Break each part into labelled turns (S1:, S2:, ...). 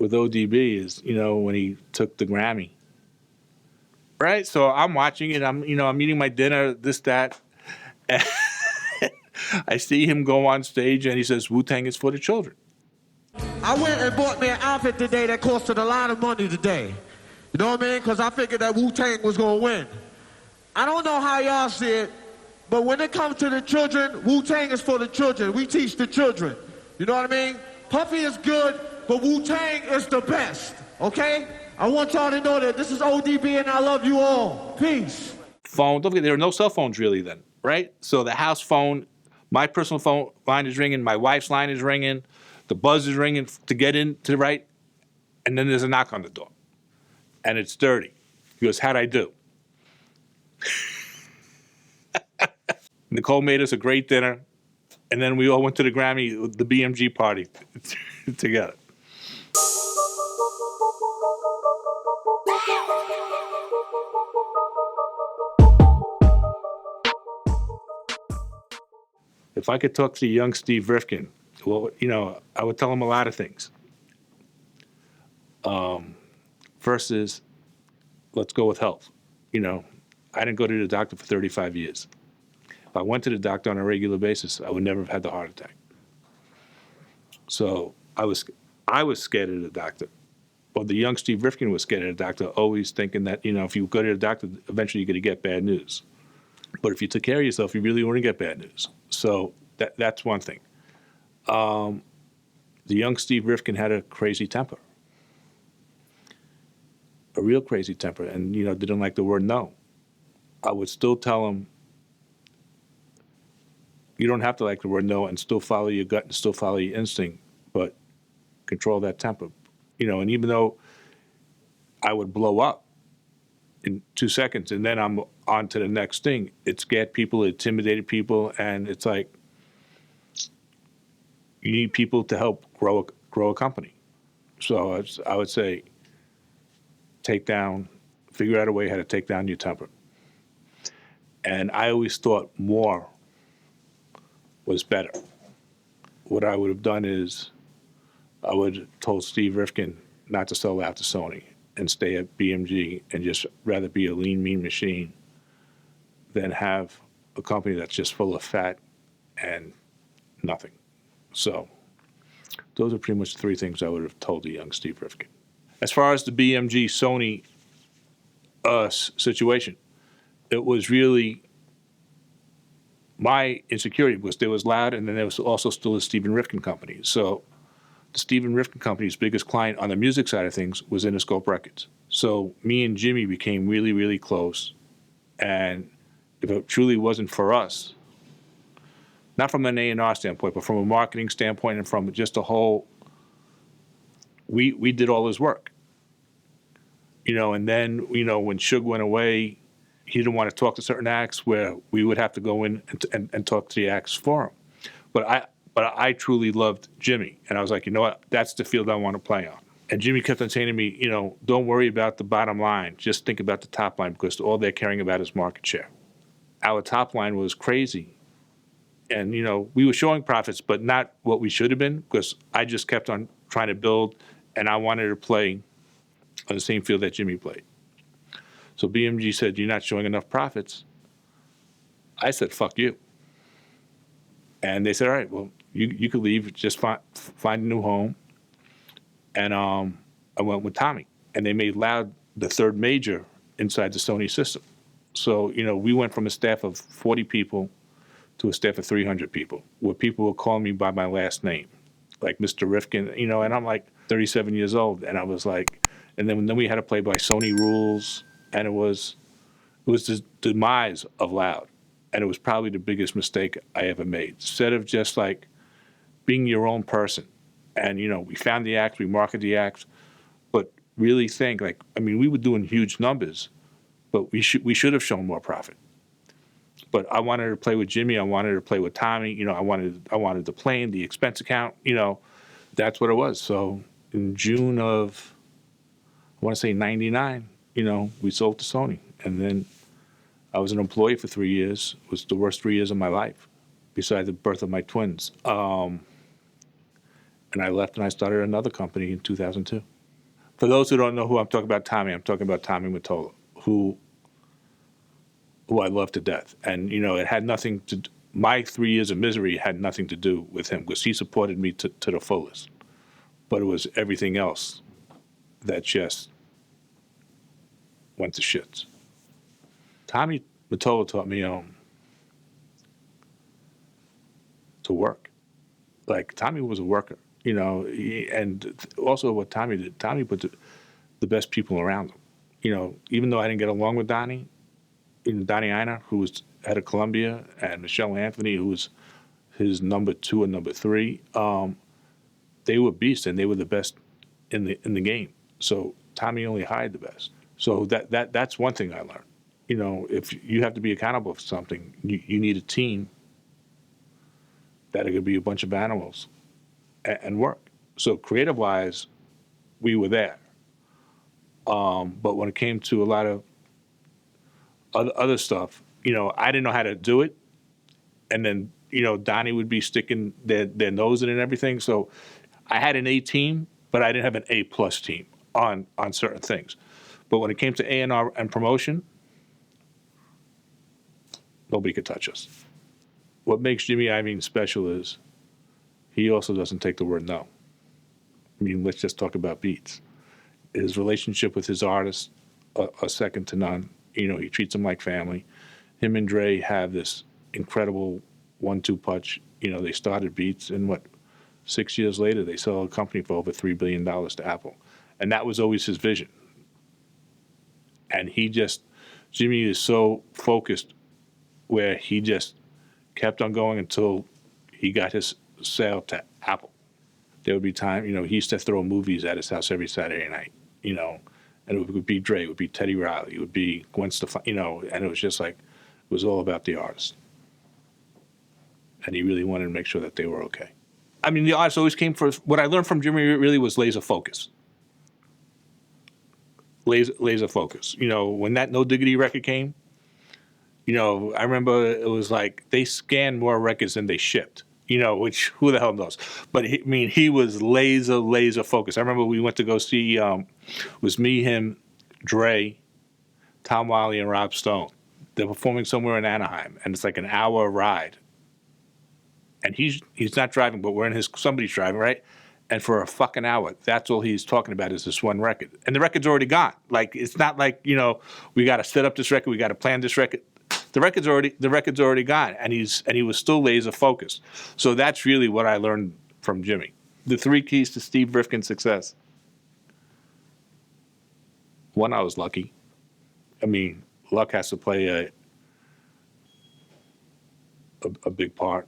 S1: with ODB is, when he took the Grammy. Right? So I'm watching it. I'm eating my dinner, this, that. And I see him go on stage and he says, Wu-Tang is for the children.
S2: I went and bought me an outfit today that costed a lot of money today. You know what I mean? Because I figured that Wu-Tang was going to win. I don't know how y'all see it, but when it comes to the children, Wu-Tang is for the children. We teach the children. You know what I mean? Puffy is good, but Wu-Tang is the best, okay? I want y'all to know that this is ODB and I love you all. Peace.
S1: Phone, don't forget, there were no cell phones really then, right? So the house phone, my personal phone line is ringing, my wife's line is ringing, the buzz is ringing to get in to the right, and then there's a knock on the door. And it's dirty. He goes, how'd I do? Nicole made us a great dinner, and then we all went to the Grammy, the BMG party together. If I could talk to young Steve Rifkind, well, I would tell him a lot of things. First is, let's go with health. I didn't go to the doctor for 35 years. If I went to the doctor on a regular basis, I would never have had the heart attack. So I was scared of the doctor. Well, the young Steve Rifkind was scared of the doctor, always thinking that, if you go to the doctor, eventually you're going to get bad news. But if you took care of yourself, you really wouldn't get bad news. So that's one thing. The young Steve Rifkind had a crazy temper. A real crazy temper, and, didn't like the word no. I would still tell him, you don't have to like the word no and still follow your gut and still follow your instinct, but control that temper. And even though I would blow up in 2 seconds and then I'm on to the next thing, it scared people, it intimidated people, and it's like, you need people to help grow a company. So I would say, figure out a way how to take down your temper. And I always thought more was better. What I would have done is I would have told Steve Rifkind not to sell out to Sony and stay at BMG and just rather be a lean, mean machine than have a company that's just full of fat and nothing. So those are pretty much the three things I would have told the young Steve Rifkind. As far as the BMG Sony situation, it was really my insecurity because there was Loud and then there was also still the Stephen Rifkind Company. So the Stephen Rifkind Company's biggest client on the music side of things was Interscope Records. So me and Jimmy became really, really close. And if it truly wasn't for us, not from an A&R standpoint, but from a marketing standpoint and from just a whole, we did all his work. And then, when Suge went away, he didn't want to talk to certain acts where we would have to go in and talk to the acts for him. But I truly loved Jimmy. And I was like, you know what? That's the field I want to play on. And Jimmy kept on saying to me, don't worry about the bottom line. Just think about the top line because all they're caring about is market share. Our top line was crazy. And, we were showing profits, but not what we should have been because I just kept on trying to build and I wanted to play on the same field that Jimmy played. So BMG said, you're not showing enough profits. I said, fuck you. And they said, all right, well, you could leave, just find a new home. And I went with Tommy. And they made Loud the third major inside the Sony system. So, we went from a staff of 40 people to a staff of 300 people, where people would call me by my last name, like Mr. Rifkind, and I'm like 37 years old. And I was like, and then we had to play by Sony rules, and it was the demise of Loud, and it was probably the biggest mistake I ever made. Instead of just like being your own person, and we found the acts, we marketed the acts, but really think we were doing huge numbers, but we should have shown more profit. But I wanted to play with Jimmy, I wanted to play with Tommy, I wanted the plane, the expense account, that's what it was. So in June of, I want to say 99, we sold to Sony. And then I was an employee for 3 years. It was the worst 3 years of my life, besides the birth of my twins. And And I left and I started another company in 2002. For those who don't know who I'm talking about, I'm talking about Tommy Mottola, who I love to death. And, it had nothing to my 3 years of misery had nothing to do with him because he supported me to the fullest. But it was everything else that just went to shits. Tommy Mottola taught me to work. Like, Tommy was a worker, and also what Tommy did, Tommy put the best people around him. Even though I didn't get along with Donnie Iyer, who was head of Columbia, and Michelle Anthony, who was his number 2 and number 3, they were beasts and they were the best in the game. So Tommy only hired the best. So that's one thing I learned. If you have to be accountable for something, you need a team that are going to be a bunch of animals and work. So creative-wise, we were there. But when it came to a lot of other stuff, I didn't know how to do it. And then, Donnie would be sticking their nose in it and everything. So I had an A team, but I didn't have an A+ team on certain things. But when it came to A&R and promotion, nobody could touch us. What makes Jimmy Iovine special is he also doesn't take the word no. I mean, let's just talk about beats. His relationship with his artists are second to none. He treats them like family. Him and Dre have this incredible 1-2 punch. They started Beats, and 6 years later, they sell a company for over $3 billion to Apple. And that was always his vision. And Jimmy is so focused where he just kept on going until he got his sale to Apple. There would be time, he used to throw movies at his house every Saturday night, and it would be Dre, it would be Teddy Riley, it would be Gwen Stefani, and it was just like, it was all about the artist. And he really wanted to make sure that they were okay. I mean, the artist always came first. What I learned from Jimmy really was laser focus. Laser focus. When that No Diggity record came, I remember it was like they scanned more records than they shipped. Which who the hell knows? But he was laser focused. I remember we went to go see, was me, him, Dre, Tom Wiley, and Rob Stone. They're performing somewhere in Anaheim, and it's like an hour ride. And he's not driving, but somebody's driving, right? And for a fucking hour, that's all he's talking about is this one record. And the record's already gone. Like, it's not like, we got to set up this record, we got to plan this record. The record's already gone, and he was still laser focused. So that's really what I learned from Jimmy. The 3 keys to Steve Rifkin's success. 1, I was lucky. I mean, luck has to play a big part.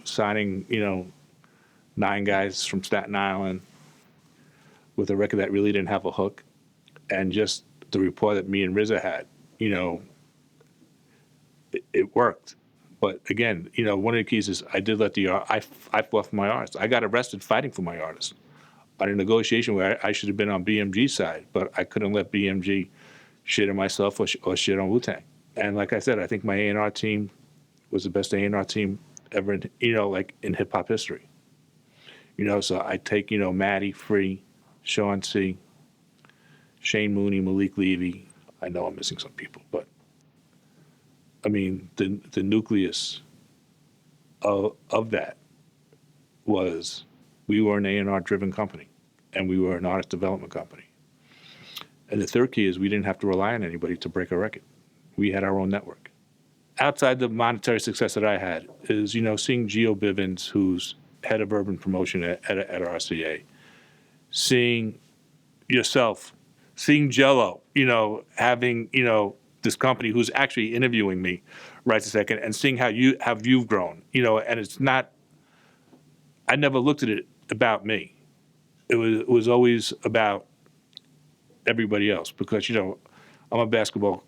S1: Signing 9 guys from Staten Island with a record that really didn't have a hook, and just the rapport that me and RZA had. It worked. But again, one of the keys is I did let I fought for my artists. I got arrested fighting for my artists on a negotiation where I should have been on BMG's side, but I couldn't let BMG shit on myself or shit on Wu-Tang. And like I said, I think my A&R team was the best A&R team ever, in hip hop history. So I take, Matty, Free, Sean C, Shane Mooney, Malik Levy. I know I'm missing some people, but I mean, the nucleus of that was we were an A&R driven company, and we were an artist development company. And the third key is we didn't have to rely on anybody to break a record. We had our own network. Outside the monetary success that I had is, seeing Gio Bivens, who's head of urban promotion at RCA, seeing yourself, seeing Jello, having, this company who's actually interviewing me right this second, and seeing how you've grown, and it's not, I never looked at it about me. It was always about everybody else because, I'm a basketball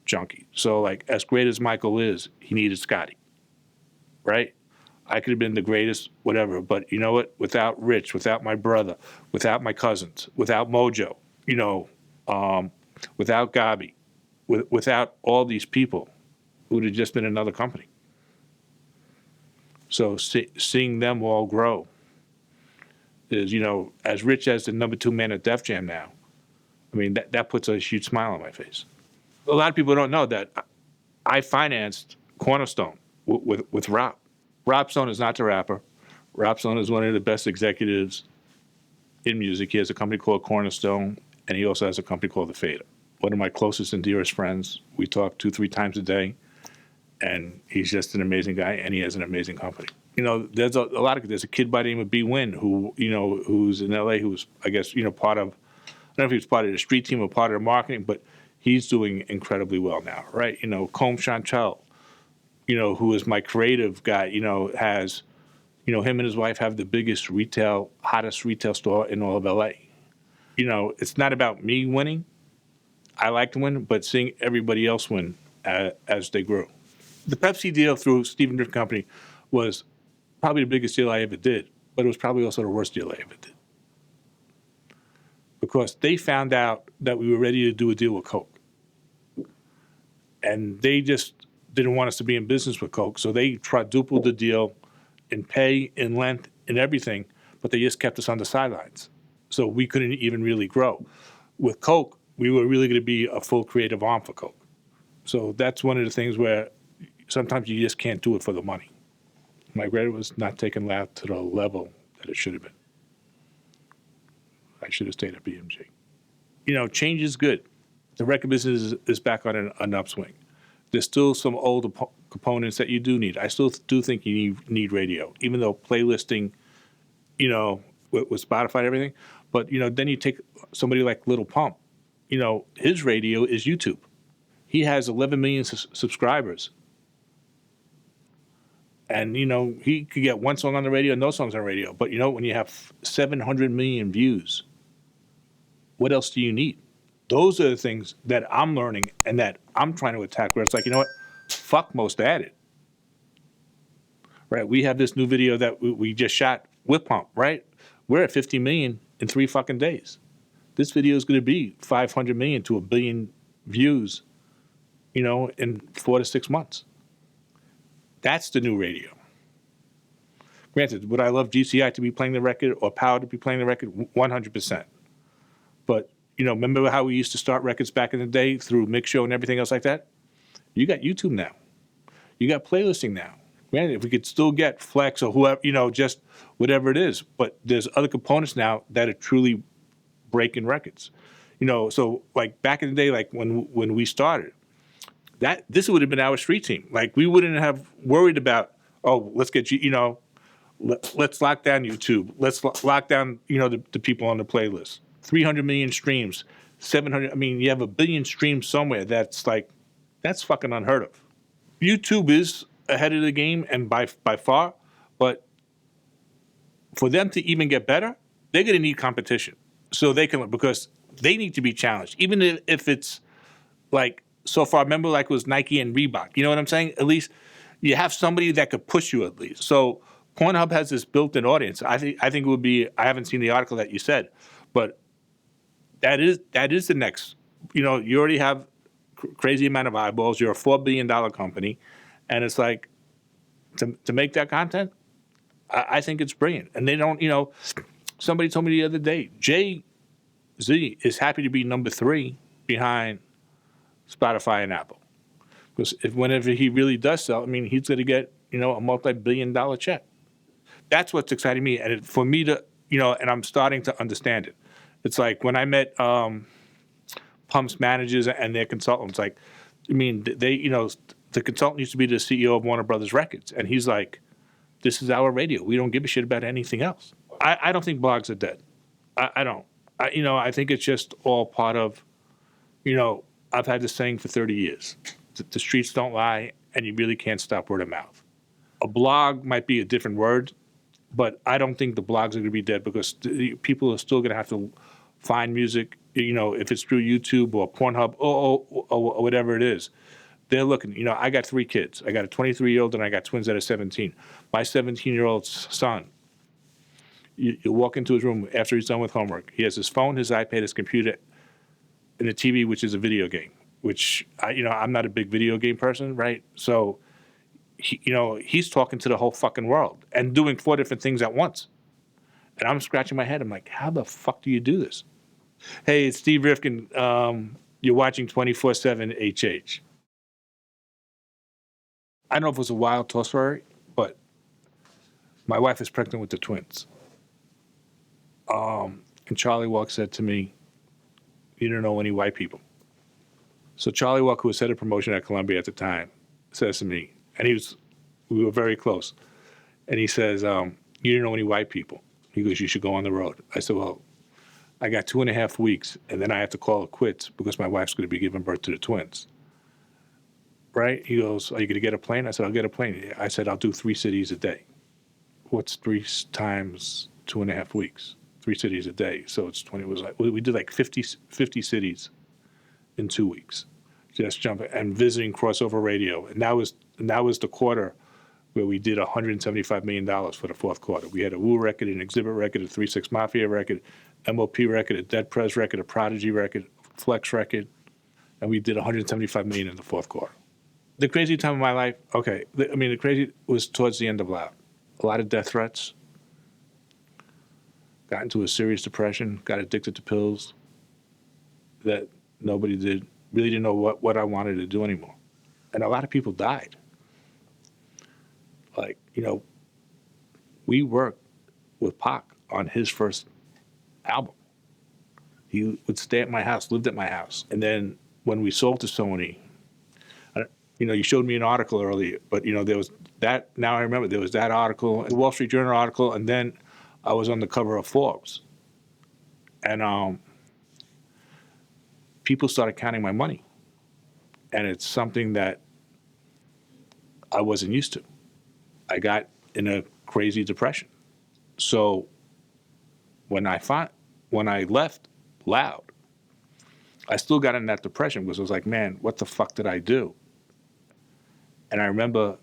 S1: junkie. So like, as great as Michael is, he needed Scotty, right? I could have been the greatest, whatever, but you know what? Without Rich, without my brother, without my cousins, without Mojo, without Gabi, without all these people, it would have just been another company. So seeing them all grow is, as rich as the number 2 man at Def Jam now. I mean, that puts a huge smile on my face. A lot of people don't know that I financed Cornerstone with Rob. Rob Stone is not the rapper. Rob Stone is one of the best executives in music. He has a company called Cornerstone, and he also has a company called The Fader. One of my closest and dearest friends. We talk 2-3 times a day, and he's just an amazing guy, and he has an amazing company. There's there's a kid by the name of B. Wynn who, who's in LA, who's, I guess, part of, I don't know if he was part of the street team or part of the marketing, but he's doing incredibly well now, right? Combe Chantel, who is my creative guy, has, him and his wife have the biggest hottest retail store in all of LA. It's not about me winning. I like to win, but seeing everybody else win as they grew. The Pepsi deal through Steve Rifkind Company was probably the biggest deal I ever did, but it was probably also the worst deal I ever did. Because they found out that we were ready to do a deal with Coke. And they just didn't want us to be in business with Coke, so they quadrupled the deal in pay, in length, in everything, but they just kept us on the sidelines. So we couldn't even really grow. With Coke, we were really going to be a full creative arm for Coke. So that's one of the things where sometimes you just can't do it for the money. My credit was not taken to the level that it should have been. I should have stayed at BMG. Change is good. The record business is back on an upswing. There's still some old components that you do need. I still do think you need radio, even though playlisting, with Spotify and everything. But, then you take somebody like Little Pump. His radio is YouTube. He has 11 million subscribers. And, he could get one song on the radio, no songs on the radio. But, when you have 700 million views, what else do you need? Those are the things that I'm learning and that I'm trying to attack, where it's like, fuck most added. Right? We have this new video that we just shot with Pump, right? We're at 50 million in 3 fucking days. This video is going to be 500 million to 1 billion views, in 4 to 6 months. That's the new radio. Granted, would I love GCI to be playing the record or Power to be playing the record? 100%. But, remember how we used to start records back in the day through Mix Show and everything else like that? You got YouTube now. You got playlisting now. Granted, if we could still get Flex or whoever, just whatever it is. But there's other components now that are truly breaking records. So like back in the day, like when we started, this would have been our street team. Like we wouldn't have worried about, let's get let's lock down YouTube. Let's lock down, the people on the playlist. 300 million streams, 700. I mean, you have 1 billion streams somewhere. That's fucking unheard of. YouTube is ahead of the game and by far, but for them to even get better, they're going to need competition. So they can, because they need to be challenged. Even if it's like, so far, remember like it was Nike and Reebok. You know what I'm saying? At least you have somebody that could push you at least. So Pornhub has this built-in audience. I think it would be, I haven't seen the article that you said, but that is the next, you already have crazy amount of eyeballs. You're a $4 billion company. And it's like, to make that content, I think it's brilliant. And they don't, somebody told me the other day, Jay-Z is happy to be number 3 behind Spotify and Apple. Because whenever he really does sell, he's going to get, a multi-billion-dollar check. That's what's exciting me. And for me to, and I'm starting to understand it. It's like when I met Pump's managers and their consultants, they, the consultant used to be the CEO of Warner Brothers Records. And he's like, this is our radio. We don't give a shit about anything else. I don't think blogs are dead. I don't. I think it's just all part of, I've had this saying for 30 years. The streets don't lie, and you really can't stop word of mouth. A blog might be a different word, but I don't think the blogs are going to be dead because people are still going to have to find music, if it's through YouTube or Pornhub or whatever it is. They're looking, I got 3 kids. I got a 23-year-old and I got twins that are 17. My 17-year-old son, you walk into his room after he's done with homework. He has his phone, his iPad, his computer, and a TV, which is a video game, which, I'm not a big video game person, right? So, he's talking to the whole fucking world and doing 4 different things at once. And I'm scratching my head. I'm like, how the fuck do you do this? Hey, it's Steve Rifkind. You're watching 24/7 HH. I don't know if it was a wild toss story, but my wife is pregnant with the twins. And Charlie Walk said to me, you don't know any white people. So Charlie Walk, who was head of promotion at Columbia at the time, says to me, and we were very close, and he says, you don't know any white people. He goes, you should go on the road. I said, well, I got 2.5 weeks, and then I have to call it quits because my wife's going to be giving birth to the twins. Right? He goes, are you going to get a plane? I said, I'll get a plane. I said, I'll do 3 cities a day. What's 3 times 2.5 weeks? 3 cities a day. So it's 20. It was like, we did like 50 cities in 2 weeks. Just jumping and visiting crossover radio. And that was the quarter where we did $175 million for the fourth quarter. We had a Wu record, an Exhibit record, a 3-6 Mafia record, MOP record, a Dead Prez record, a Prodigy record, Flex record, and we did $175 million in the fourth quarter. The crazy time of my life, okay, the crazy was towards the end of Loud. A lot of death threats. Got into a serious depression, got addicted to pills that nobody did, really didn't know what I wanted to do anymore. And a lot of people died. Like, we worked with Pac on his first album. He would stay at my house, lived at my house. And then when we sold to Sony, you showed me an article earlier, but, there was that, now I remember, there was that article, the Wall Street Journal article, and then I was on the cover of Forbes. And people started counting my money. And it's something that I wasn't used to. I got in a crazy depression. So when I left Loud, I still got in that depression because I was like, man, what the fuck did I do? And I remember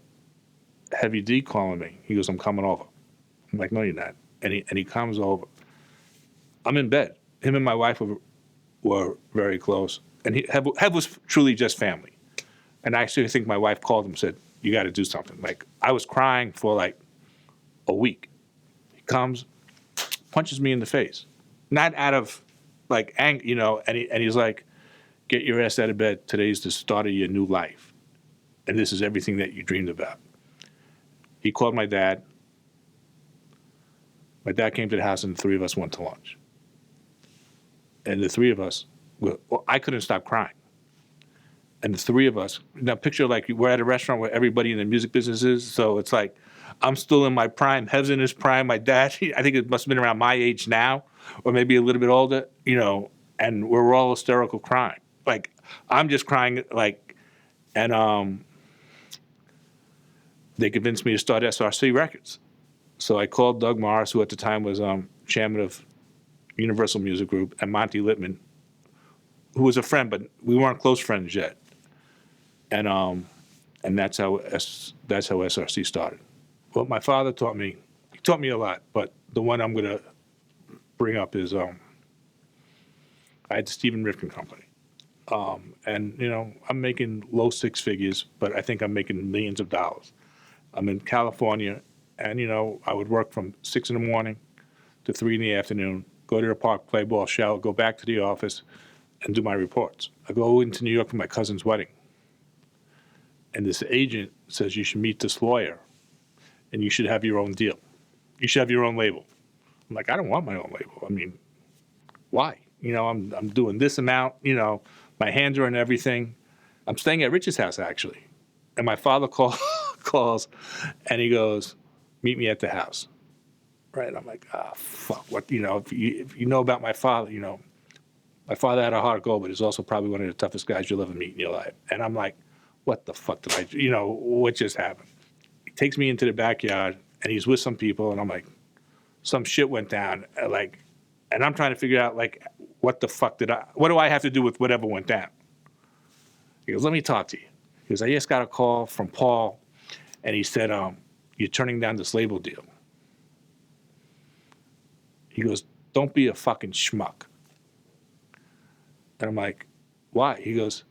S1: Heavy D calling me. He goes, I'm coming over. I'm like, no, you're not. And he comes over. I'm in bed. Him and my wife were very close. And Hev was truly just family. And I actually think my wife called him and said, you got to do something. Like, I was crying for like a week. He comes, punches me in the face. Not out of like anger, and he's like, get your ass out of bed. Today's the start of your new life. And this is everything that you dreamed about. He called my dad. My dad came to the house and the 3 of us went to lunch. And the 3 of us, I couldn't stop crying. And the 3 of us, now picture like we're at a restaurant where everybody in the music business is. So it's like, I'm still in my prime. Hev's in his prime. My dad, I think it must have been around my age now, or maybe a little bit older, and we're all hysterical crying. Like, I'm just crying, like, and they convinced me to start SRC Records. So I called Doug Morris, who at the time was chairman of Universal Music Group, and Monty Littman, who was a friend, but we weren't close friends yet. And that's how SRC started. What my father taught me, he taught me a lot, but the one I'm going to bring up is I had the Steve Rifkind Company. And, I'm making low 6 figures, but I think I'm making millions of dollars. I'm in California, and, I would work from 6 in the morning to 3 in the afternoon, go to the park, play ball, shower, go back to the office, and do my reports. I go into New York for my cousin's wedding. And this agent says, you should meet this lawyer, and you should have your own deal. You should have your own label. I'm like, I don't want my own label. I mean, why? I'm doing this amount, my hands are in everything. I'm staying at Rich's house, actually. And my father calls, and he goes, meet me at the house. Right? I'm like, fuck. What, if you know about my father, my father had a heart of gold, but he's also probably one of the toughest guys you'll ever meet in your life. And I'm like, what the fuck did I do? What just happened? He takes me into the backyard, and he's with some people, and I'm like, some shit went down. And I'm trying to figure out, like, what the fuck what do I have to do with whatever went down? He goes, let me talk to you. He goes, I just got a call from Paul, and he said, you're turning down this label deal. He goes, don't be a fucking schmuck. And I'm like, why? He goes,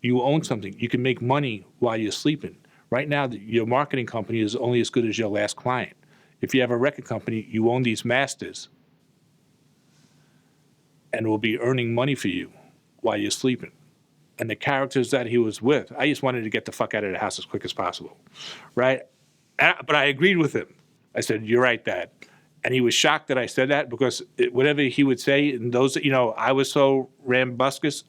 S1: you own something. You can make money while you're sleeping. Right now, your marketing company is only as good as your last client. if you have a record company, you own these masters and will be earning money for you while you're sleeping. And the characters that he was with, I just wanted to get the fuck out of the house as quick as possible, right? But I agreed with him. I said, "You're right, Dad." And he was shocked that I said that because whatever he would say, and those, I was so rambuscus,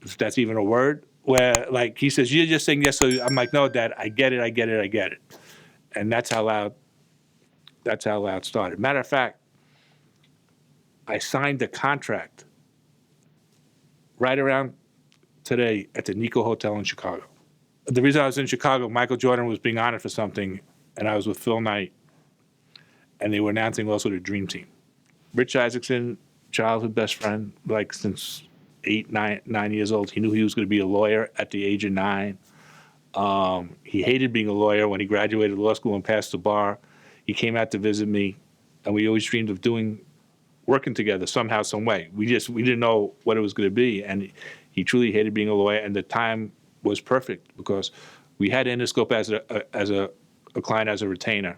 S1: if that's even a word, where like he says, "You're just saying yes." So I'm like, "No, Dad, I get it. And that's how loud started. Matter of fact, I signed a contract right around today at the Nico Hotel in Chicago. The reason I was in Chicago, Michael Jordan was being honored for something, and I was with Phil Knight, and they were announcing also the Dream Team. Rich Isaacson, childhood best friend, like since 9 years old. He knew he was going to be a lawyer at the age of 9. He hated being a lawyer. When he graduated law school and passed the bar, he came out to visit me, and we always dreamed of working together somehow, some way. We didn't know what it was going to be, and he truly hated being a lawyer, and the time was perfect because we had Interscope as a client, as a retainer,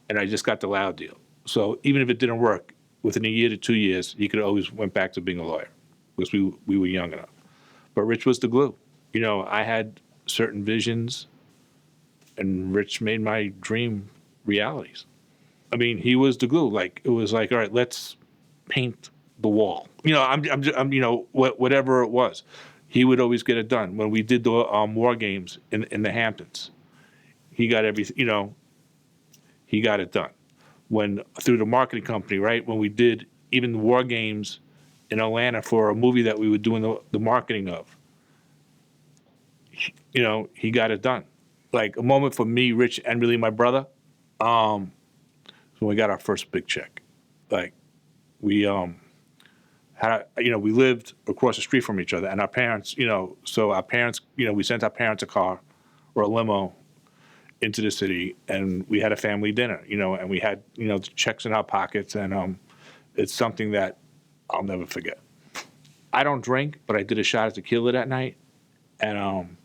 S1: and I just got the Loud deal. So even if it didn't work, within a year to 2 years, he could always went back to being a lawyer because we were young enough. But Rich was the glue. I had certain visions, and Rich made my dream realities. I mean, he was the glue. Like, it was like, all right, let's paint the wall. Whatever it was, he would always get it done. When we did the war games in the Hamptons, he got everything. He got it done. When through the marketing company, right? When we did even the war games in Atlanta for a movie that we were doing the marketing of, he got it done. Like a moment for me, Rich, and really my brother, when we got our first big check. Like we we lived across the street from each other, and our parents, so our parents, we sent our parents a car or a limo into the city, and we had a family dinner, and we had, the checks in our pockets, and it's something that I'll never forget. I don't drink, but I did a shot of tequila that night, and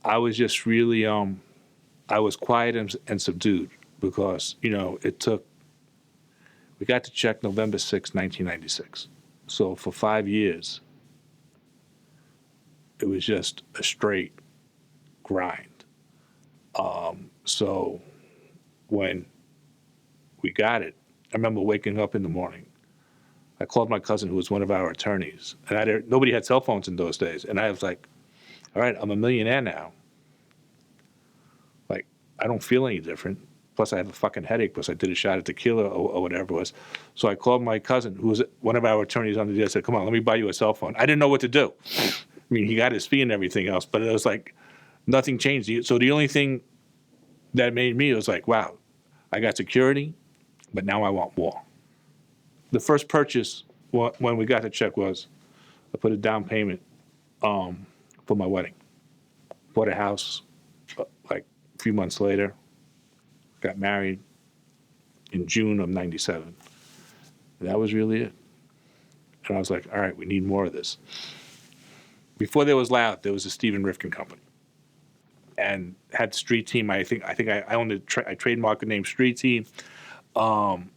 S1: I was just really, I was quiet and subdued because, we got to check November 6, 1996. So for 5 years, it was just a straight grind. So when we got it, I remember waking up in the morning. I called my cousin, who was one of our attorneys, and nobody had cell phones in those days. And I was like, all right, I'm a millionaire now. Like, I don't feel any different. Plus, I have a fucking headache because I did a shot of tequila or whatever it was. So I called my cousin, who was one of our attorneys on the deal. I said, come on, let me buy you a cell phone. I didn't know what to do. I mean, he got his fee and everything else, but it was like nothing changed. So the only thing that made me was like, wow, I got security, but now I want more. The first purchase when we got the check was I put a down payment for my wedding. Bought a house like a few months later. Got married in June of 97. And that was really it. And I was like, all right, we need more of this. Before there was Loud, there was a Steve Rifkind company. And had Street Team. I think I owned I trademarked the name Street Team. I'm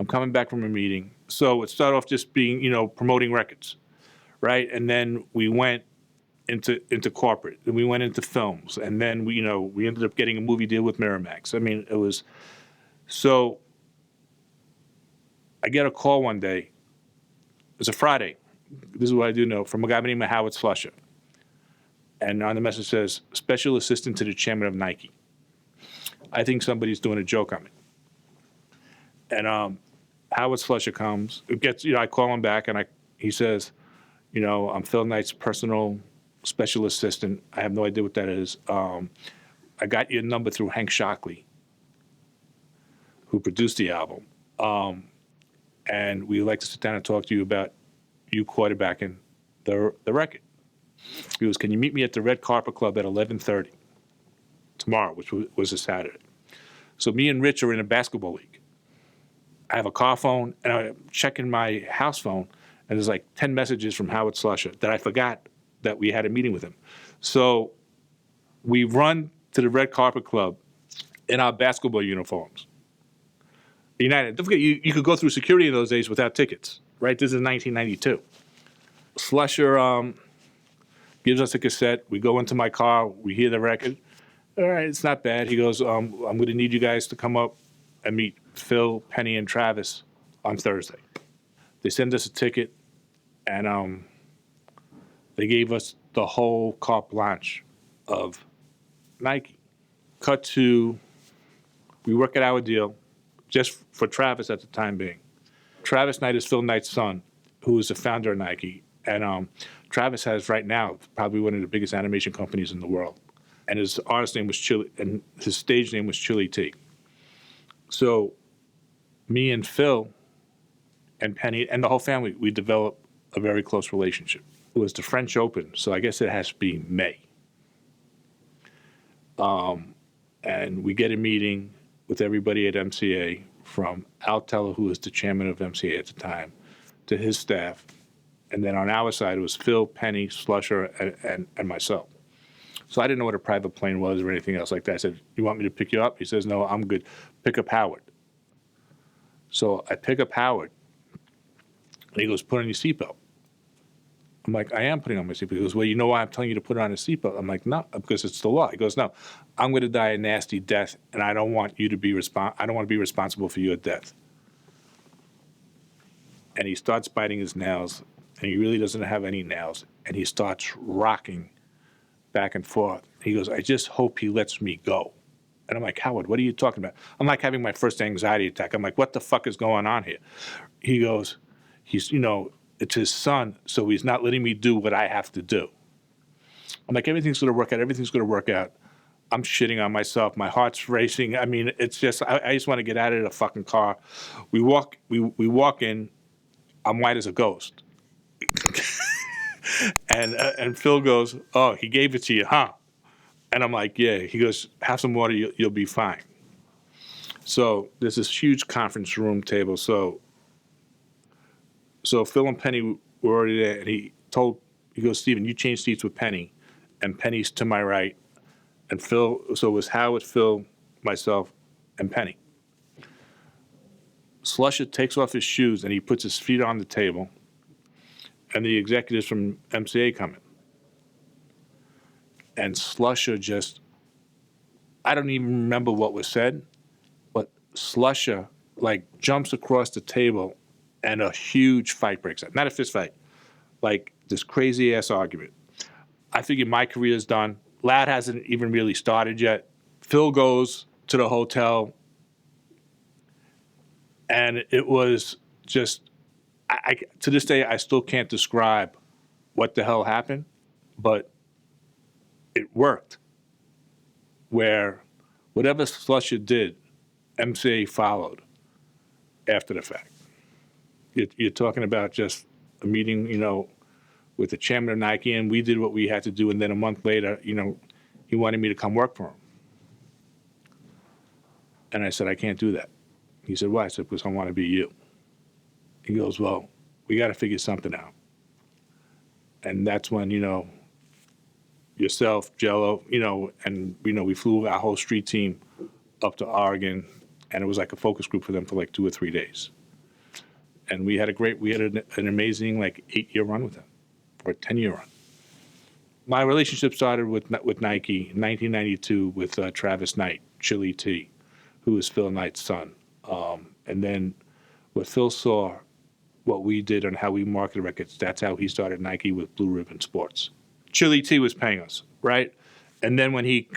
S1: coming back from a meeting. So it started off just being, promoting records, right? And then we went into corporate, and we went into films, and then we ended up getting a movie deal with Miramax. I mean, it was so. I get a call one day. It's a Friday. This is what I do know from a guy named Howard Slusher, and on the message says, "Special assistant to the chairman of Nike." I think somebody's doing a joke on me, and Howard Slusher comes. It gets I call him back, and he says, I'm Phil Knight's personal special assistant. I have no idea what that is. I got your number through Hank Shockley, who produced the album. And we'd like to sit down and talk to you about you quarterbacking the record. He goes, can you meet me at the Red Carpet Club at 11:30 tomorrow, which was a Saturday. So me and Rich are in a basketball league. I have a car phone, and I'm checking my house phone, and there's like 10 messages from Howard Slusher that I forgot that we had a meeting with him. So we run to the Red Carpet Club, in our basketball uniforms. United, don't forget, you could go through security in those days without tickets, right? This is 1992. Slusher gives us a cassette. We go into my car. We hear the record. All right, it's not bad. He goes, I'm going to need you guys to come up and meet Phil, Penny, and Travis on Thursday. They send us a ticket, and they gave us the whole carte blanche of Nike. Cut to, we work at our deal, just for Travis at the time being. Travis Knight is Phil Knight's son, who is the founder of Nike. And Travis has right now probably one of the biggest animation companies in the world. And his artist name was Chili, and his stage name was Chili T. So me and Phil and Penny and the whole family, we developed a very close relationship. It was the French Open, so I guess it has to be May. And we get a meeting with everybody at MCA, from Al Teller, who was the chairman of MCA at the time, to his staff. And then on our side, it was Phil, Penny, Slusher, and myself. So I didn't know what a private plane was or anything else like that. I said, you want me to pick you up? He says, no, I'm good. Pick up Howard. So I pick up Howard, and he goes, put on your seatbelt. I'm like, I am putting on my seatbelt. He goes, well, you know why I'm telling you to put on a seatbelt? I'm like, no, because it's the law. He goes, no, I'm going to die a nasty death, and I don't want you to be I don't want to be responsible for your death. And he starts biting his nails, and he really doesn't have any nails, and he starts rocking back and forth. He goes, I just hope he lets me go. And I'm like, Howard, what are you talking about? I'm like having my first anxiety attack. I'm like, what the fuck is going on here? He goes, it's his son, so he's not letting me do what I have to do. I'm like, everything's going to work out. Everything's going to work out. I'm shitting on myself. My heart's racing. I mean, it's just, I just want to get out of the fucking car. We walk in. I'm white as a ghost. And Phil goes, oh, he gave it to you, huh? And I'm like, yeah. He goes, have some water. You'll be fine. So there's this huge conference room table. So Phil and Penny were already there, and he goes, Steven, you change seats with Penny, and Penny's to my right, and Phil, so it was Howard, Phil, myself, and Penny. Slusher takes off his shoes, and he puts his feet on the table, and the executives from MCA come in. And Slusher just, I don't even remember what was said, but Slusher, jumps across the table, and a huge fight breaks out. Not a fist fight, like this crazy-ass argument. I figured my career's done. Lad hasn't even really started yet. Phil goes to the hotel, and it was just, I to this day, I still can't describe what the hell happened, but it worked. Where whatever Slusher did, MCA followed after the fact. You're talking about just a meeting, with the chairman of Nike, and we did what we had to do, and then a month later, he wanted me to come work for him. And I said, I can't do that. He said, why? I said, because I want to be you. He goes, well, we got to figure something out. And that's when, yourself, Jello, and, we flew our whole street team up to Oregon, and it was like a focus group for them for like 2 or 3 days. And we had an amazing 8-year run with them, or a 10-year run. My relationship started with Nike in 1992 with Travis Knight, Chili T, who was Phil Knight's son. And then what Phil saw, what we did and how we marketed records, that's how he started Nike with Blue Ribbon Sports. Chili T was paying us, right? And then when he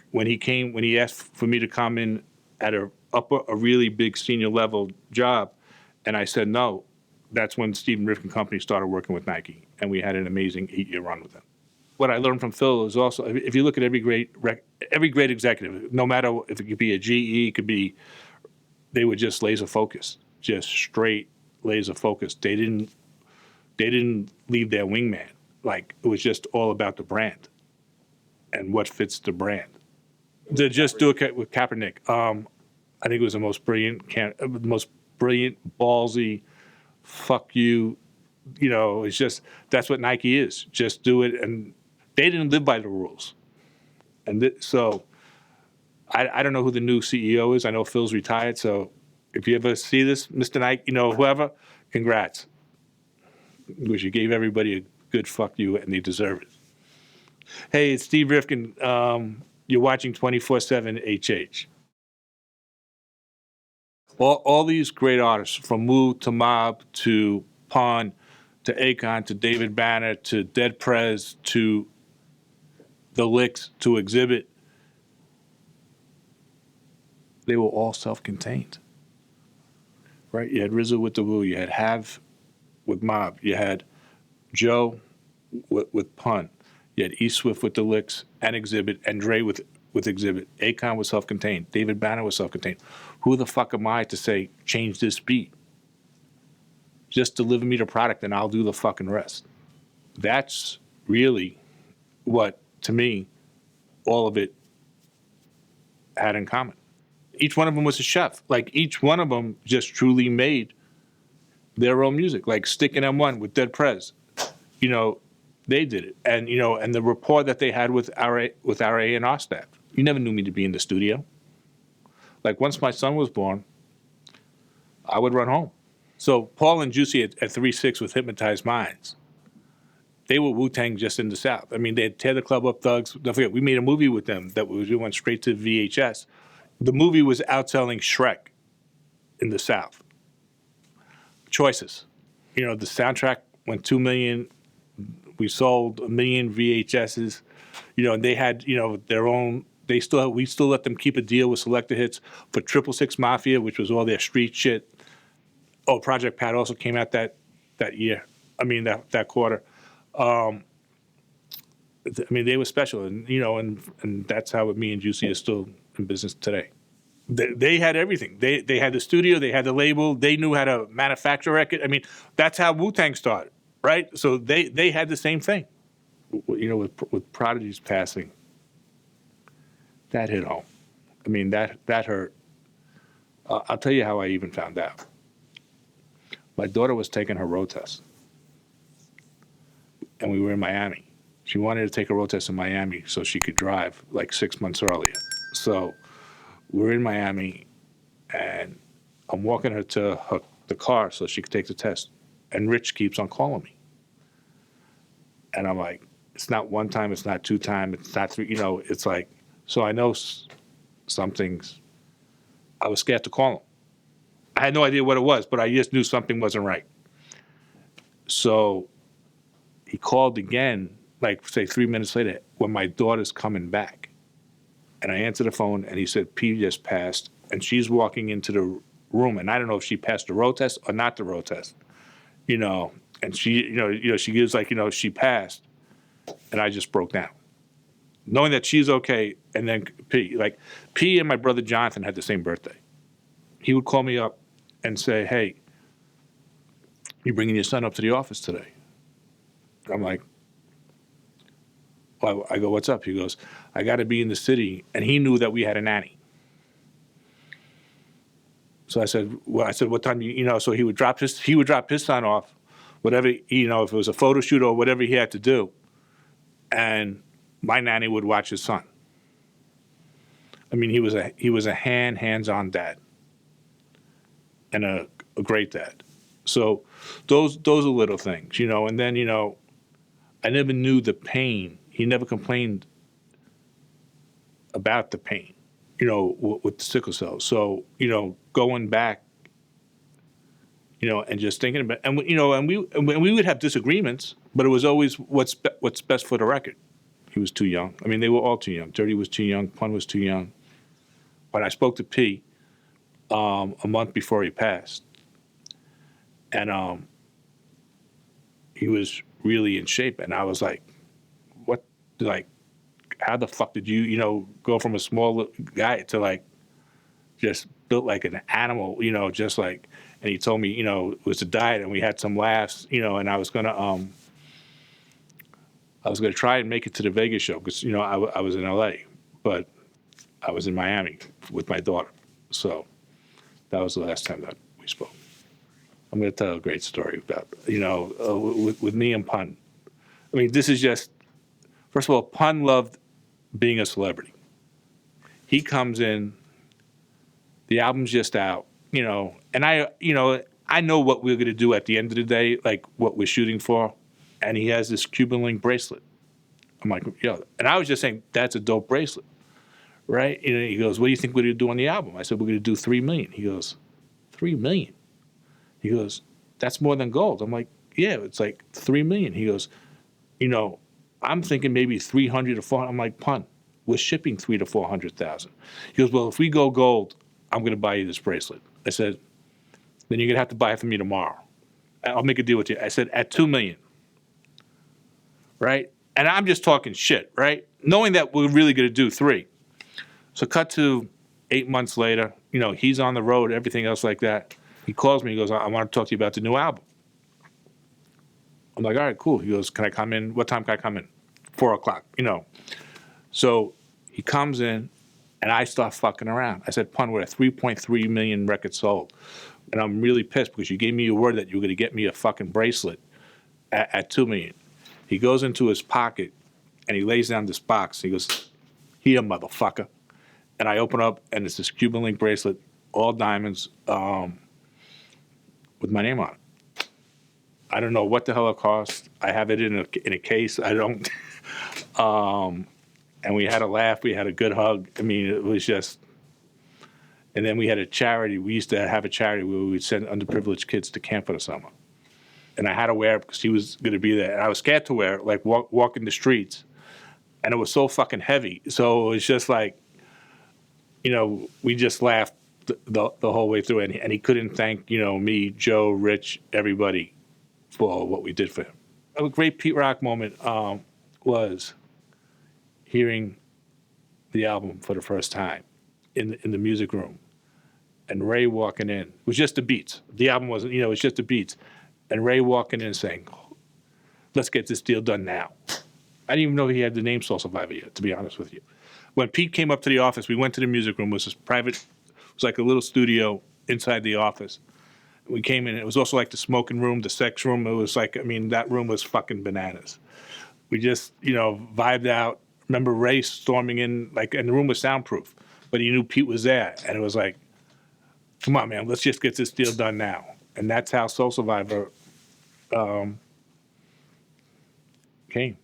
S1: asked for me to come in at a really big senior level job, and I said no, that's when Steve Rifkind Company started working with Nike, and we had an amazing 8-year run with them. What I learned from Phil is also, if you look at every great executive, no matter if it could be a GE, it could be, they were just laser focused, just straight laser focused. They didn't leave their wingman. It was just all about the brand and what fits the brand. To just do it with Kaepernick, I think it was the most brilliant, ballsy, fuck you, it's just, that's what Nike is. Just do it. And they didn't live by the rules. And so I don't know who the new CEO is. I know Phil's retired, so if you ever see this, Mr. Knight, whoever, congrats. Because you gave everybody a good fuck you, and they deserve it. Hey, it's Steve Rifkind. You're watching 24/7 HH. All these great artists, from Wu to Mob to Pun to Akon to David Banner to Dead Prez to The Licks to Exhibit, they were all self-contained, right? You had RZA with the Wu, you had Hav with Mob, you had Joe with Pun, you had E Swift with The Licks and Exhibit, and Dre with Exhibit. Akon was self-contained. David Banner was self-contained. Who the fuck am I to say, change this beat? Just deliver me the product and I'll do the fucking rest. That's really what, to me, all of it had in common. Each one of them was a chef. Like, each one of them just truly made their own music. Like Stick in M1 with Dead Prez. They did it. And, and the rapport that they had with our A&R staff. You never knew me to be in the studio. Like, once my son was born, I would run home. So Paul and Juicy at 3-6 with Hypnotized Minds, they were Wu-Tang just in the South. I mean, they'd tear the club up, Thugs. Don't forget, we made a movie with them that we went straight to VHS. The movie was outselling Shrek in the South. Choices. The soundtrack went 2 million. We sold 1 million VHSs. And they had, their own. We still let them keep a deal with Selector Hits for 666 Mafia, which was all their street shit. Oh, Project Pat also came out that year. I mean, that quarter. They were special, and and that's how me and Juicy is still in business today. They had everything. They had the studio, they had the label, they knew how to manufacture a record. I mean, that's how Wu-Tang started, right? So they had the same thing. With Prodigy's passing, that hit home. I mean, that hurt. I'll tell you how I even found out. My daughter was taking her road test, and we were in Miami. She wanted to take a road test in Miami so she could drive like 6 months earlier. So we're in Miami, and I'm walking her to the car so she could take the test. And Rich keeps on calling me. And I'm like, it's not one time, it's not two times, it's not three, it's like, so I know some things. I was scared to call him. I had no idea what it was, but I just knew something wasn't right. So he called again, like, say, 3 minutes later, when my daughter's coming back. And I answered the phone, and he said, P just passed, and she's walking into the room, and I don't know if she passed the road test or not the road test, and she, she gives like, she passed, and I just broke down. Knowing that she's okay, and then P and my brother Jonathan had the same birthday. He would call me up and say, hey, you bringing your son up to the office today? I'm like, well, I go, what's up? He goes, I got to be in the city. And he knew that we had a nanny. So I said, what time so he would drop his son off, whatever, if it was a photo shoot or whatever he had to do. And my nanny would watch his son. I mean, he was a hands-on dad. And a great dad. So those are little things, and then, I never knew the pain. He never complained about the pain, with the sickle cell. So, going back, and just thinking about, and we would have disagreements, but it was always what's best for the record. He was too young. I mean, they were all too young. Dirty was too young. Pun was too young. But I spoke to P a month before he passed, and he was really in shape, and I was like, what, like, how the fuck did you, go from a small guy to, like, just built like an animal, just like, and he told me, it was a diet, and we had some laughs, and I was gonna try and make it to the Vegas show, because, I was in LA, but I was in Miami with my daughter, so that was the last time that we spoke. I'm going to tell a great story about, with me and Pun. This is just, first of all, Pun loved being a celebrity. He comes in, the album's just out, and I know what we're gonna do at the end of the day, like what we're shooting for, and he has this Cuban link bracelet. I'm like, yo, and I was just saying that's a dope bracelet, right? And he goes, what do you think we're gonna do on the album? I said, we're gonna do 3 million. He goes, 3 million. He goes, that's more than gold. I'm like, yeah, it's like 3 million. He goes, I'm thinking maybe 300 or 400. I'm like, pun, we're shipping 300 to 400,000. He goes, well, if we go gold, I'm going to buy you this bracelet. I said, then you're going to have to buy it for me tomorrow. I'll make a deal with you. I said, at 2 million, right? And I'm just talking shit, right? Knowing that we're really going to do 3. So cut to 8 months later, he's on the road, everything else like that. He calls me, he goes, I want to talk to you about the new album. I'm like, all right, cool. He goes, can I come in? What time can I come in? 4 o'clock, So he comes in, and I start fucking around. I said, pun, we're at 3.3 million records sold. And I'm really pissed because you gave me your word that you were going to get me a fucking bracelet at 2 million. He goes into his pocket, and he lays down this box. He goes, here, motherfucker. And I open up, and it's this Cuban link bracelet, all diamonds, with my name on it. I don't know what the hell it cost. I have it in a case. I don't. And we had a laugh. We had a good hug. I mean, it was just. And then we had a charity. We used to have a charity where we would send underprivileged kids to camp for the summer. And I had to wear it because he was going to be there. And I was scared to wear it, like walking the streets. And it was so fucking heavy. So it was just like, we just laughed the whole way through. And he couldn't thank, me, Joe, Rich, everybody for what we did for him. A great Pete Rock moment was hearing the album for the first time in the music room, and Ray walking in. It was just the beats. The album wasn't, it was just the beats. And Ray walking in saying, let's get this deal done now. I didn't even know he had the name Soul Survivor yet, to be honest with you. When Pete came up to the office, we went to the music room. It was this private, it was like a little studio inside the office. We came in, it was also like the smoking room, the sex room. It was like, that room was fucking bananas. We just, vibed out. Remember Ray storming in, and the room was soundproof, but he knew Pete was there. And it was like, come on, man, let's just get this deal done now. And that's how Soul Survivor came.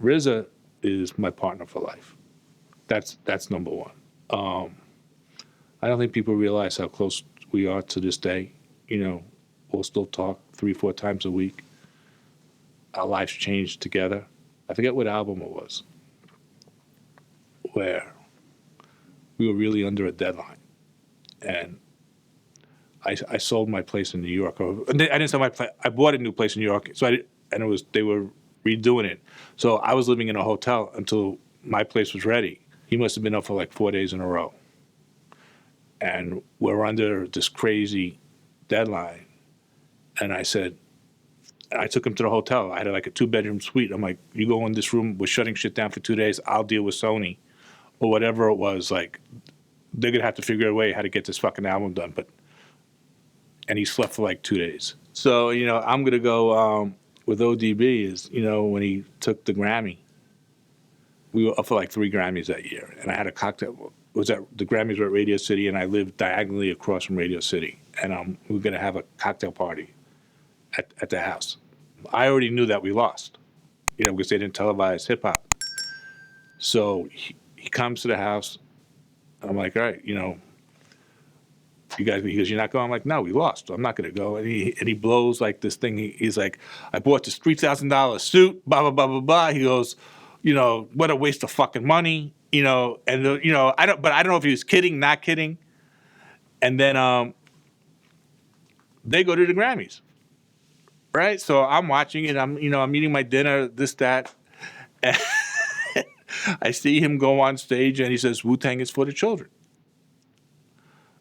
S1: RZA is my partner for life. That's number one. I don't think people realize how close we are to this day. We'll still talk 3-4 times a week. Our lives changed together. I forget what album it was, where we were really under a deadline. And I sold my place in New York. I didn't sell my place. I bought a new place in New York. They were redoing it. So I was living in a hotel until my place was ready. He must have been up for like 4 days in a row. And we're under this crazy deadline. And I took him to the hotel. I had like a 2-bedroom suite. I'm like, you go in this room, we're shutting shit down for 2 days. I'll deal with Sony or whatever it was. Like, they're going to have to figure out a way how to get this fucking album done. And he slept for like 2 days. So, I'm going to go with ODB is, when he took the Grammy, we were up for like 3 Grammys that year. And I had a cocktail. The Grammys were at Radio City, and I lived diagonally across from Radio City. And we were going to have a cocktail party at the house. I already knew that we lost, because they didn't televise hip-hop. So he comes to the house. I'm like, all right, you guys, he goes, you're not going? I'm like, no, we lost. I'm not going to go. And he blows like this thing. He's like, I bought this $3,000 suit, blah, blah, blah, blah, blah. He goes, what a waste of fucking money, I don't know if he was kidding, not kidding. And then they go to the Grammys, right? So I'm watching it. I'm eating my dinner, this, that. And I see him go on stage, and he says, Wu-Tang is for the children,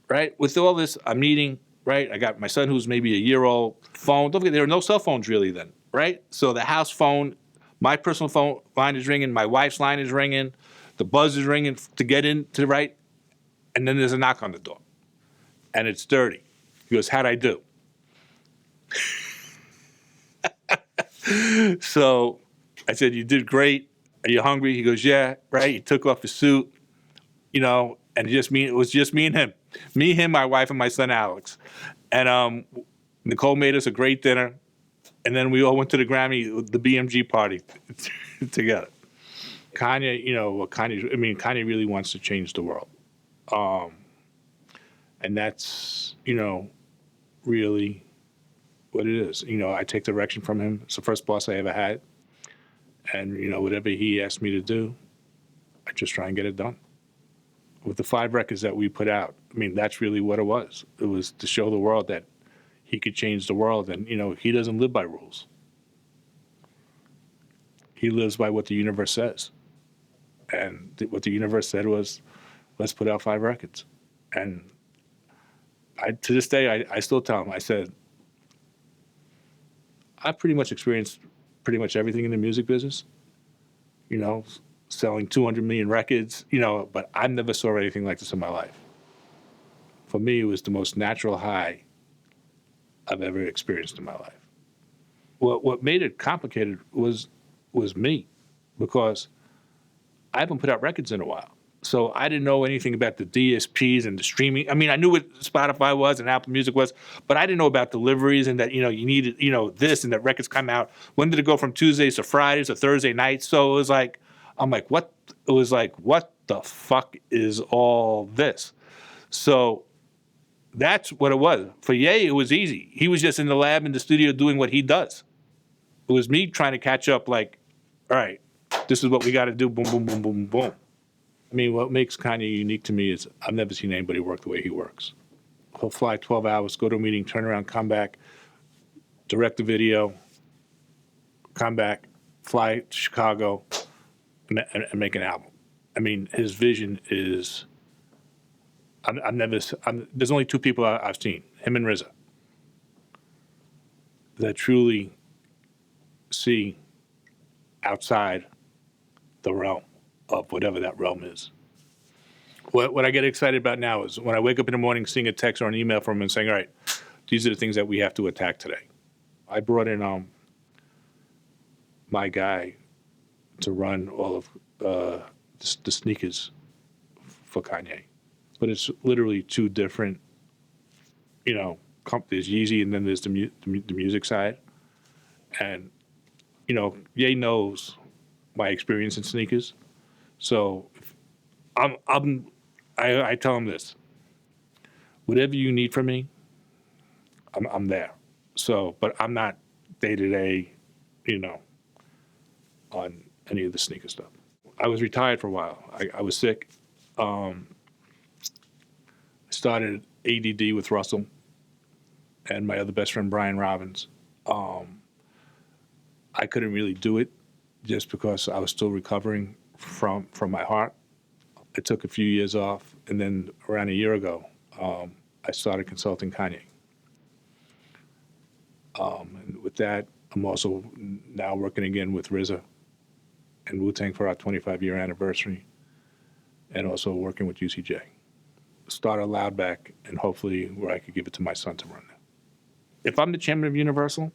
S1: right? With all this, I'm eating, right? I got my son who's maybe a year old. Phone. Don't forget, there were no cell phones really then, right? So the house phone, my personal phone line is ringing, my wife's line is ringing, the buzz is ringing to get in to the right, and then there's a knock on the door, and it's dirty. He goes, how'd I do? So I said, you did great. Are you hungry? He goes, yeah, right. He took off his suit, and and it was just me and him, my wife, and my son Alex. And Nicole made us a great dinner, and then we all went to the BMG party together. Kanye, Kanye really wants to change the world, and that's really what it is. I take direction from him. It's the first boss I ever had, and whatever he asked me to do, I just try and get it done. With the 5 records that we put out, that's really what it was. It was to show the world that he could change the world, and he doesn't live by rules. He lives by what the universe says, and what the universe said was, let's put out 5 records. And to this day, I still tell him, I said, I've pretty much experienced pretty much everything in the music business, selling 200 million records, but I never saw anything like this in my life. For me, it was the most natural high I've ever experienced in my life. What made it complicated was me, because I haven't put out records in a while. So I didn't know anything about the DSPs and the streaming. I knew what Spotify was and Apple Music was, but I didn't know about deliveries and that, you needed, this, and that records come out. When did it go from Tuesdays to Fridays or Thursday nights? So it was like, what the fuck is all this? So that's what it was. For Ye, it was easy. He was just in the lab, in the studio, doing what he does. It was me trying to catch up, like, all right, this is what we got to do, boom, boom, boom, boom, boom. What makes Kanye unique to me is I've never seen anybody work the way he works. He'll fly 12 hours, go to a meeting, turn around, come back, direct the video, come back, fly to Chicago, and make an album. His vision is, there's only 2 people I've seen, him and RZA, that truly see outside the realm of whatever that realm is. What I get excited about now is when I wake up in the morning, seeing a text or an email from him and saying, all right, these are the things that we have to attack today. I brought in my guy to run all of the sneakers for Kanye. But it's literally 2 different, there's Yeezy and then there's the music side. And, Ye knows my experience in sneakers. So I tell him this: whatever you need from me, I'm there. So, but I'm not day to day, on any of the sneaker stuff. I was retired for a while. I was sick. I started ADD with Russell and my other best friend Brian Robbins. I couldn't really do it just because I was still recovering from my heart. I took a few years off, and then around a year ago, I started consulting Kanye. And with that, I'm also now working again with RZA and Wu-Tang for our 25-year anniversary, and also working with UCJ. Start a Loud back, and hopefully where I could give it to my son to run it. If I'm the chairman of Universal,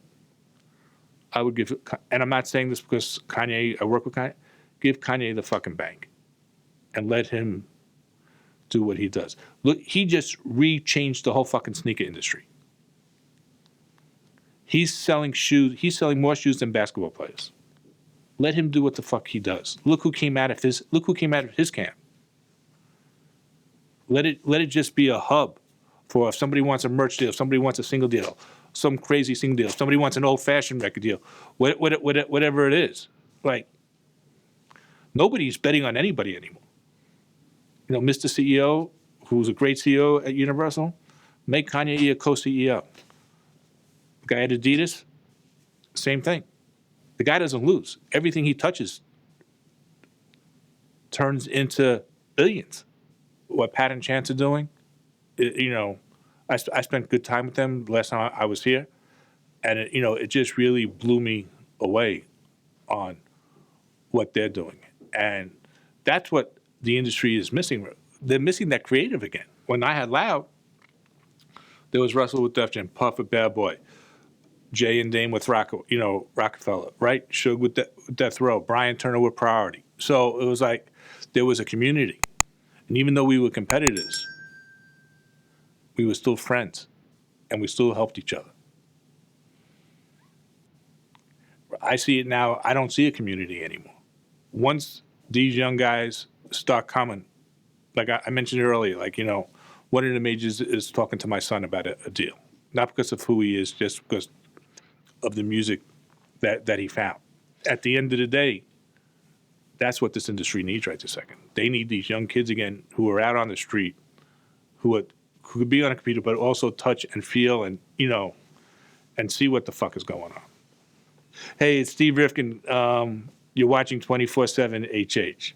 S1: I would give, and I'm not saying this because I work with Kanye, give Kanye the fucking bank and let him do what he does. Look, he just changed the whole fucking sneaker industry. He's selling shoes. He's selling more shoes than basketball players. Let him do what the fuck he does. Look who came out of his camp. Let it just be a hub for if somebody wants a merch deal, if somebody wants a single deal, some crazy single deal, if somebody wants an old-fashioned record deal, whatever it is. Like, nobody's betting on anybody anymore. Mr. CEO, who's a great CEO at Universal, make Kanye a co-CEO. The guy at Adidas, same thing. The guy doesn't lose. Everything he touches turns into billions. What Pat and Chance are doing, I spent good time with them the last time I was here, and it just really blew me away on what they're doing. And that's what the industry is missing. They're missing that creative again. When I had Loud, there was Russell with Def Jam, Puff with Bad Boy, Jay and Dame with Rockefeller, right? Suge with Death Row, Brian Turner with Priority. So it was like there was a community. And even though we were competitors, we were still friends, and we still helped each other. I see it now. I don't see a community anymore. Once these young guys start coming, like I mentioned earlier, like, you know, one of the majors is talking to my son about a deal. Not because of who he is, just because of the music that he found. At the end of the day, that's what this industry needs right this second. They need these young kids again who are out on the street, who could be on a computer, but also touch and feel and, you know, and see what the fuck is going on. Hey, it's Steve Rifkind. You're watching 24/7 HH.